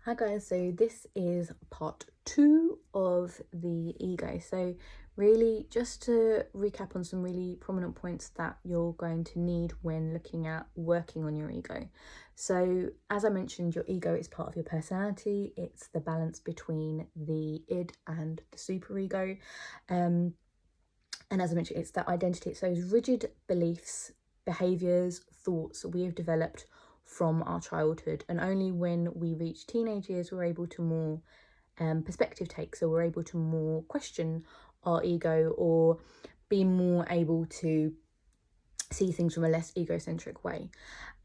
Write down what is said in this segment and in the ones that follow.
Hi guys, so this is part 2 of the ego. So really just to recap on some really prominent points that you're going to need when looking at working on your ego. So as I mentioned, your ego is part of your personality. It's the balance between the id and the superego. And as I mentioned, it's that identity. It's those rigid beliefs, behaviours, thoughts that we have developed from our childhood, and only when we reach teenage years we're able to more perspective take, so we're able to more question our ego or be more able to see things from a less egocentric way.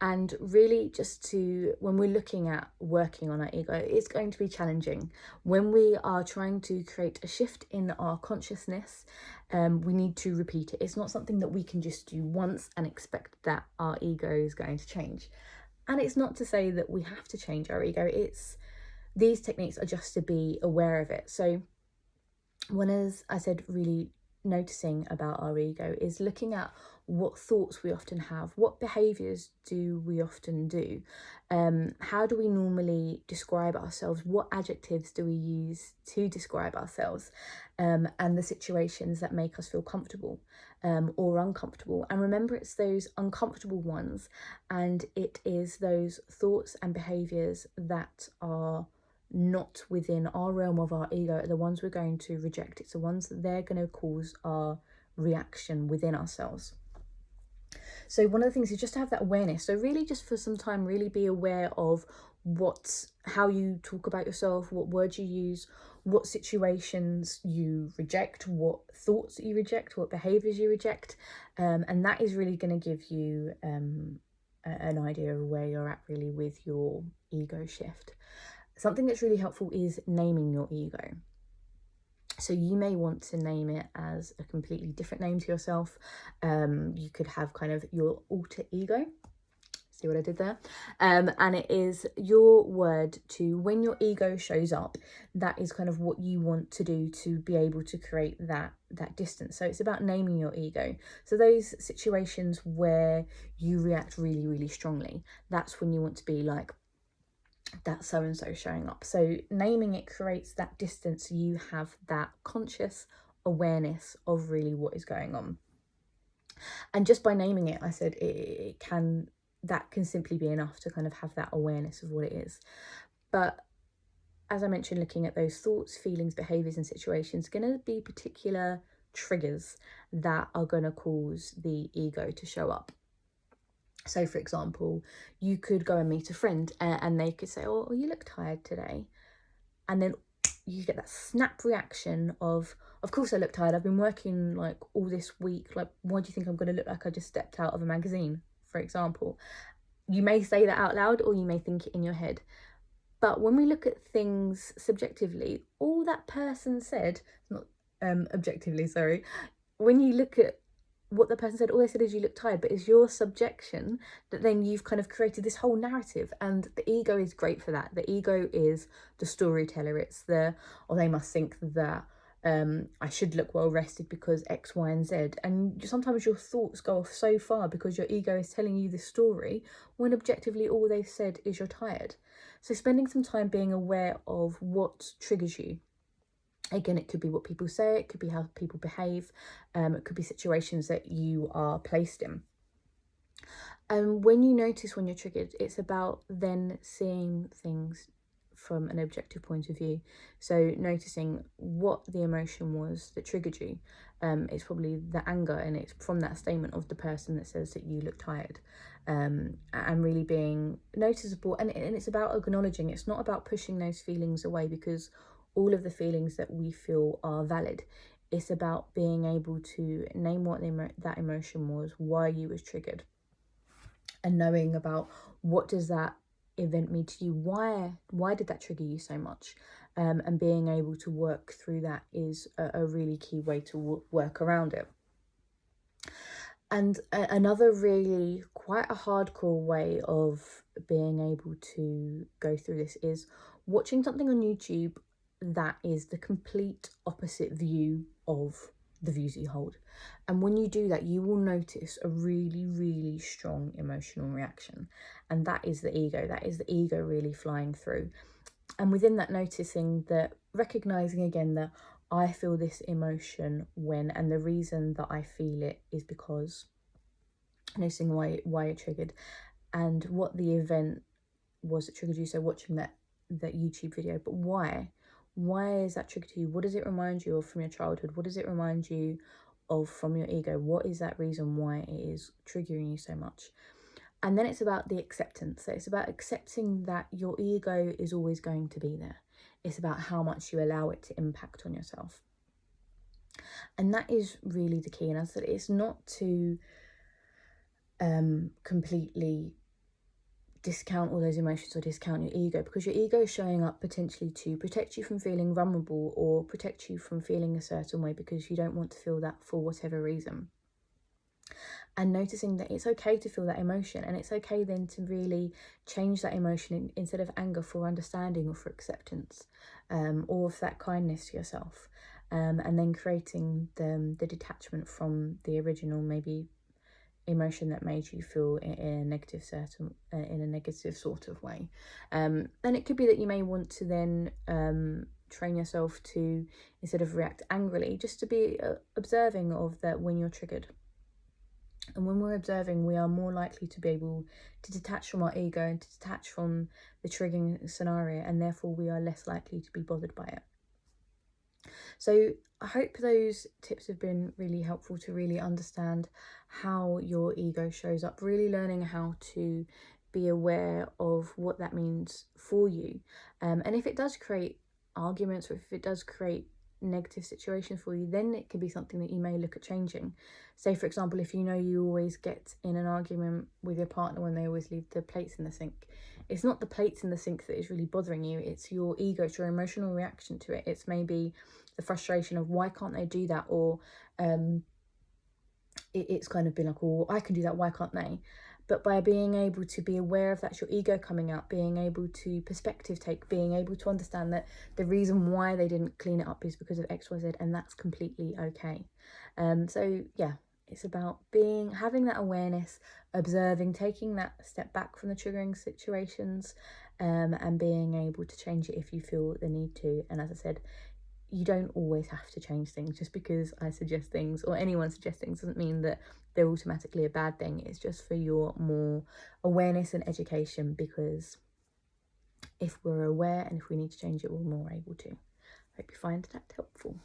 And really, just to, when we're looking at working on our ego, it's going to be challenging. When we are trying to create a shift in our consciousness, we need to repeat it. It's not something that we can just do once and expect that our ego is going to change. And it's not to say that we have to change our ego. These techniques are just to be aware of it. So one, as I said, really noticing about our ego is looking at what thoughts we often have, what behaviours do we often do, how do we normally describe ourselves, what adjectives do we use to describe ourselves, and the situations that make us feel comfortable or uncomfortable. And remember, it's those uncomfortable ones, and it is those thoughts and behaviours that are not within our realm of our ego, the ones we're going to reject. It's the ones that they're going to cause our reaction within ourselves. So one of the things is just to have that awareness. So really, just for some time, really be aware of how you talk about yourself, what words you use, what situations you reject, what thoughts you reject, what behaviors you reject, and that is really going to give you an idea of where you're at really with your ego shift. Something that's really helpful is naming your ego. So you may want to name it as a completely different name to yourself. You could have kind of your alter ego. See what I did there? And it is your word to, when your ego shows up, that is kind of what you want to do to be able to create that distance. So it's about naming your ego. So those situations where you react really, really strongly, that's when you want to be like, that so-and-so showing up. So naming it creates that distance. So you have that conscious awareness of really what is going on. And just by naming it, I said that can simply be enough to kind of have that awareness of what it is. But as I mentioned, looking at those thoughts, feelings, behaviors and situations, going to be particular triggers that are going to cause the ego to show up. So, for example, you could go and meet a friend and they could say, oh, you look tired today. And then you get that snap reaction of course I look tired. I've been working like all this week. Like, why do you think I'm going to look like I just stepped out of a magazine, for example? You may say that out loud or you may think it in your head. But when we look at things subjectively, all that person said, not objectively, sorry, when you look at what the person said, all they said is you look tired, but it's your subjection that then you've kind of created this whole narrative. And the ego is great for that. The ego is the storyteller. It's they must think that I should look well rested because X, Y, and Z. And sometimes your thoughts go off so far because your ego is telling you this story when objectively all they've said is you're tired. So spending some time being aware of what triggers you. Again, it could be what people say, it could be how people behave, it could be situations that you are placed in. And when you notice when you're triggered, it's about then seeing things from an objective point of view. So noticing what the emotion was that triggered you. It's probably the anger, and it's from that statement of the person that says that you look tired. And really being noticeable. And it's about acknowledging. It's not about pushing those feelings away, because all of the feelings that we feel are valid. It's about being able to name what that emotion was, why you was triggered, and knowing about what does that event mean to you, why did that trigger you so much, and being able to work through that is a really key way to work around it. And another really quite a hardcore way of being able to go through this is watching something on YouTube that is the complete opposite view of the views that you hold. And when you do that, you will notice a really, really strong emotional reaction. And that is the ego. That is the ego really flying through. And within that, noticing that, recognizing again that I feel this emotion when, and the reason that I feel it is because, noticing why it triggered and what the event was that triggered you. So watching that YouTube video, but why is that triggered to you? What does it remind you of from your childhood? What does it remind you of from your ego? What is that reason why it is triggering you so much? And then it's about the acceptance. So it's about accepting that your ego is always going to be there. It's about how much you allow it to impact on yourself. And that is really the key. And as I said, it's not to completely discount all those emotions or discount your ego, because your ego is showing up potentially to protect you from feeling vulnerable or protect you from feeling a certain way because you don't want to feel that for whatever reason. And noticing that it's okay to feel that emotion, and it's okay then to really change that emotion instead of anger for understanding or for acceptance, or for that kindness to yourself, and then creating the detachment from the original maybe emotion that made you feel in a negative sort of way. And it could be that you may want to then train yourself to, instead of react angrily, just to be observing of that when you're triggered. And when we're observing, we are more likely to be able to detach from our ego and to detach from the triggering scenario, and therefore we are less likely to be bothered by it. So I hope those tips have been really helpful to really understand how your ego shows up, really learning how to be aware of what that means for you. And if it does create arguments, or if it does create negative situations for you, then it could be something that you may look at changing. Say, for example, if you know you always get in an argument with your partner when they always leave the plates in the sink, it's not the plates in the sink that is really bothering you, it's your ego, it's your emotional reaction to it. It's maybe the frustration of why can't they do that, or it's kind of been like, oh, I can do that, why can't they? But by being able to be aware of that's your ego coming out, being able to perspective take, being able to understand that the reason why they didn't clean it up is because of X, Y, Z, and that's completely okay. So yeah, it's about having that awareness, observing, taking that step back from the triggering situations, and being able to change it if you feel the need to. And as I said, you don't always have to change things. Just because I suggest things or anyone suggests things doesn't mean that they're automatically a bad thing. It's just for your more awareness and education, because if we're aware and if we need to change it, we're more able to. Hope you find that helpful.